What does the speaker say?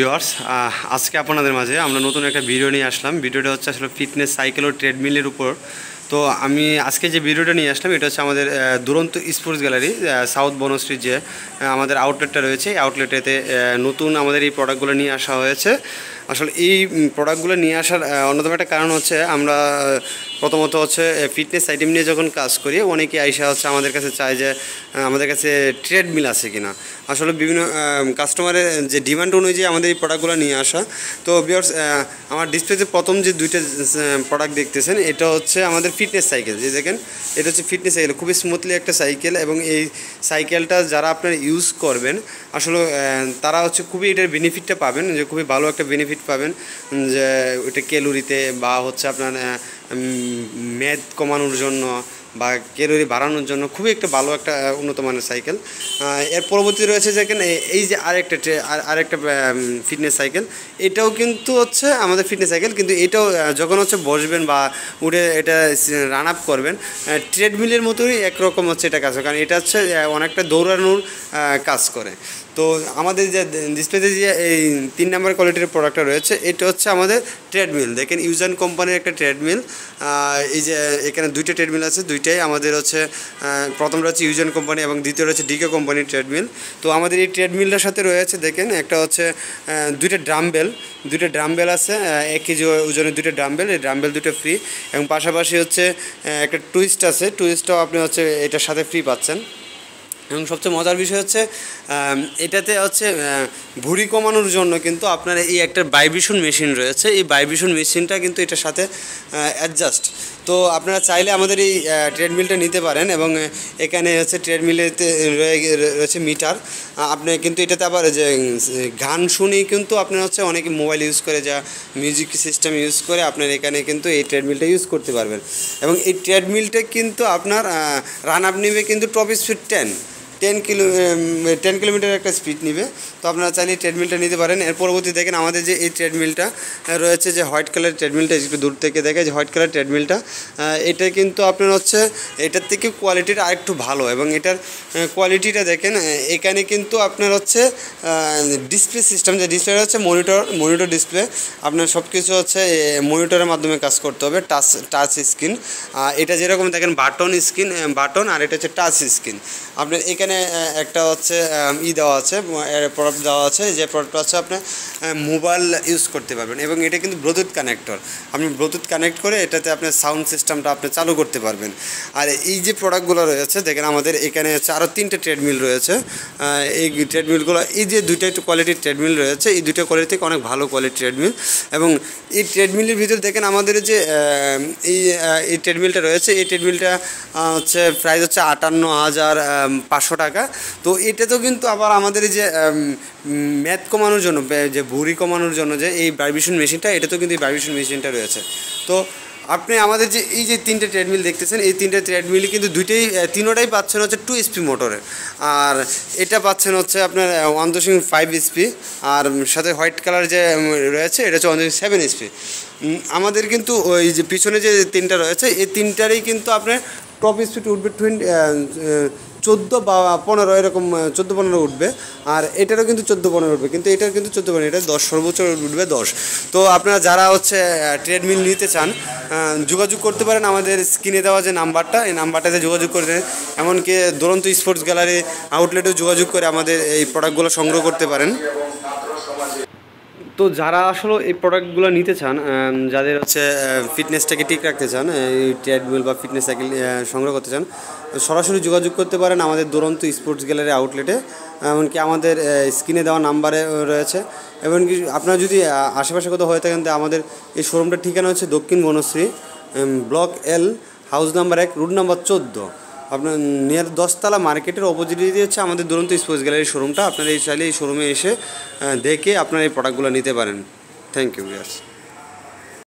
Viewers, আজকে আপনাদের মাঝে আমরা নতুন একটা ভিডিও নিয়ে আসলাম। ভিডিওটা হচ্ছে আসলে ফিটনেস সাইকেল ও ট্রেডমিলের উপর। তো আমি আজকে যে ভিডিওটা নিয়ে আসলাম এটা হচ্ছে আমাদের দুরন্ত স্পোর্টস গ্যালারি সাউথ বনশ্রীর যে আমাদের আউটলেটটা রয়েছে, এই আউটলেটেতে নতুন আমাদের এই প্রোডাক্টগুলো নিয়ে আসা হয়েছে। আসলে এই প্রোডাক্টগুলো নিয়ে আসার অন্যতম একটা কারণ হচ্ছে আমরা প্রথমত হচ্ছে ফিটনেস আইটেম নিয়ে যখন কাজ করি অনেকে আইসা হচ্ছে আমাদের কাছে চায় যে আমাদের কাছে ট্রেডমিল আছে কিনা। আসলে বিভিন্ন কাস্টমারের যে ডিমান্ড অনুযায়ী আমাদের এই প্রোডাক্টগুলো নিয়ে আসা। তো ভিউয়ার্স, আমার ডিসপ্লেতে প্রথম যে দুইটা প্রোডাক্ট দেখতেছেন এটা হচ্ছে আমাদের ফিটনেস সাইকেল। যে দেখেন এটা হচ্ছে ফিটনেস সাইকেল, খুবই স্মুথলি একটা সাইকেল, এবং এই সাইকেলটা যারা আপনারা ইউজ করবেন আসলে তারা হচ্ছে খুবই এটার বেনিফিটটা পাবেন, যে খুবই ভালো একটা বেনিফিট পাবেন, যে ওইটা ক্যালোরিতে বা হচ্ছে আপনার মেদ কমানোর জন্য বা ক্যালোরি বাড়ানোর জন্য খুবই একটা ভালো একটা উন্নত মানের সাইকেল। এর পরবর্তী রয়েছে যেখানে এই যে আরেকটা ফিটনেস সাইকেল, এটাও কিন্তু হচ্ছে আমাদের ফিটনেস সাইকেল, কিন্তু এটাও যখন হচ্ছে বসবেন বা উঠে এটা রান আপ করবেন ট্রেডমিলের মতোই একরকম হচ্ছে এটা কাজ করে, কারণ এটা হচ্ছে অনেকটা দৌড়ানোর কাজ করে। তো আমাদের যে ডিসপ্লেতে যে এই 3 নম্বর কোয়ালিটির প্রোডাক্টটা রয়েছে এটা হচ্ছে আমাদের ট্রেডমিল। দেখেন ইউজান কোম্পানির একটা ট্রেডমিল। এই যে এখানে দুইটা ট্রেডমিল আছে, দুইটাই আমাদের হচ্ছে প্রথমটা হচ্ছে ইউজান কোম্পানি এবং দ্বিতীয়টা হচ্ছে ডিকে কোম্পানির ট্রেডমিল। তো আমাদের এই ট্রেডমিলটার সাথে রয়েছে দেখেন একটা হচ্ছে দুইটা ড্রামবেল আছে, 1 কেজি ওজনের দুইটা ড্রামবেল, এই ড্রামবেল দুটো ফ্রি, এবং পাশাপাশি হচ্ছে একটা টুইস্ট আছে, টুইস্টটাও আপনি হচ্ছে এটার সাথে ফ্রি পাচ্ছেন। এবং সবচেয়ে মজার বিষয় হচ্ছে এটাতে হচ্ছে ভুঁড়ি কমানোর জন্য কিন্তু আপনার এই একটা ভাইব্রেশন মেশিন রয়েছে, এই ভাইব্রেশন মেশিনটা কিন্তু এটার সাথে অ্যাডজাস্ট। তো আপনারা চাইলে আমাদের এই ট্রেডমিলটা নিতে পারেন, এবং এখানে হচ্ছে ট্রেডমিলেতে রয়েছে মিটার। আপনি কিন্তু এটাতে আবার যে গান শুনেই কিন্তু আপনার হচ্ছে অনেকে মোবাইল ইউজ করে, যা মিউজিক সিস্টেম ইউজ করে আপনার এখানে কিন্তু এই ট্রেডমিলটা ইউজ করতে পারবেন। এবং এই ট্রেডমিলটা কিন্তু আপনার রান আপ নেবে কিন্তু টপ স্পিড 10 কিলোমিটার একটা স্পিড নেবে। তো আপনারা চাইলে ট্রেডমিলটা নিতে পারেন। এর পরবর্তী দেখেন আমাদের যে এই ট্রেডমিলটা রয়েছে, যে হোয়াইট কালার ট্রেডমিলটা, একটু দূর থেকে দেখে যে হোয়াইট কালার ট্রেডমিলটা, এটা কিন্তু আপনার হচ্ছে এটার থেকে কোয়ালিটিটা আরেকটু ভালো, এবং এটার কোয়ালিটিটা দেখেন এখানে কিন্তু আপনার হচ্ছে ডিসপ্লে সিস্টেম, যে ডিসপ্লেটা হচ্ছে মনিটর ডিসপ্লে। আপনার সব কিছু হচ্ছে মনিটরের মাধ্যমে কাজ করতে হবে, টাচ স্ক্রিন। এটা যেরকম দেখেন বাটন, আর এটা হচ্ছে টাচ স্ক্রিন। আপনার এখানে একটা হচ্ছে দেওয়া আছে, প্রোডাক্ট দেওয়া আছে, যে প্রোডাক্টটা হচ্ছে আপনার মোবাইল ইউজ করতে পারবেন, এবং এটা কিন্তু ব্লুটুথ কানেক্টর। আপনি ব্লুটুথ কানেক্ট করে এটাতে আপনার সাউন্ড সিস্টেমটা আপনি চালু করতে পারবেন। আর এই যে প্রোডাক্টগুলো রয়েছে দেখেন আমাদের এখানে হচ্ছে আরও 3টে ট্রেডমিল রয়েছে। এই ট্রেডমিলগুলো, এই যে দুইটা একটু কোয়ালিটির ট্রেডমিল রয়েছে, এই দুইটা কোয়ালিটি থেকে অনেক ভালো কোয়ালিটির ট্রেডমিল। এবং এই ট্রেডমিলের ভিতরে দেখেন আমাদের যে এই ট্রেডমিলটা রয়েছে, এই ট্রেডমিলটা হচ্ছে প্রাইস হচ্ছে 58,500 টাকা। তো এটাতেও কিন্তু আবার আমাদের যে ম্যাথ কমানোর জন্য, যে ভুঁড়ি কমানোর জন্য যে এই ভাইব্রেশন মেশিনটা, এটাতেও কিন্তু এই ভাইব্রেশন মেশিনটা রয়েছে। তো আপনি আমাদের যে এই যে 3টে ট্রেডমিল দেখতেছেন, এই 3টে ট্রেডমিলই কিন্তু তিনোটাই পাচ্ছেন হচ্ছে 2 SP মোটরের, আর এটা পাচ্ছেন হচ্ছে আপনার 1.5 SP, আর সাথে হোয়াইট কালার যে রয়েছে এটা হচ্ছে 1.7 SP। আমাদের কিন্তু ওই যে পিছনে যে 3টা রয়েছে এই 3টারই কিন্তু আপনার টপ স্পিড উঠবে 14 বা 15, এরকম 14-15 উঠবে, আর এটারও কিন্তু 14-15 উঠবে, কিন্তু এটার কিন্তু 14-15, এটা 10 সর্বোচ্চ উঠবে 10। তো আপনারা যারা হচ্ছে ট্রেডমিল নিতে চান যোগাযোগ করতে পারেন আমাদের স্ক্রিনে দেওয়া যে নাম্বারটা, এই নাম্বারটাতে যোগাযোগ করে দেন। এমনকি দুরন্ত স্পোর্টস গ্যালারি আউটলেটেও যোগাযোগ করে আমাদের এই প্রোডাক্টগুলো সংগ্রহ করতে পারেন। তো যারা আসলে এই প্রোডাক্টগুলো নিতে চান, যাদের হচ্ছে ফিটনেসটাকে ঠিক রাখতে চান, এই ট্রেডমিল বা ফিটনেস সাইকেল সংগ্রহ করতে চান, সরাসরি যোগাযোগ করতে পারেন আমাদের দুরন্ত স্পোর্টস গ্যালারি আউটলেটে। এমনকি আমাদের স্ক্রিনে দেওয়া নাম্বারে রয়েছে। এমনকি আপনারা যদি আশেপাশে কোথাও হয়ে থাকেন, তো আমাদের এই শোরুমটার ঠিকানা হচ্ছে দক্ষিণ Banasree, block L, house number 1, route number 14। আপনার নিয়ার 10তলা মার্কেটের অপোজিটে দিয়ে হচ্ছে আমাদের দুরন্ত স্পোর্টস গ্যালারির শোরুমটা। আপনারা চাইলে এই শোরুমে এসে দেখে আপনারা এই প্রোডাক্টগুলো নিতে পারেন। Thank you viewers.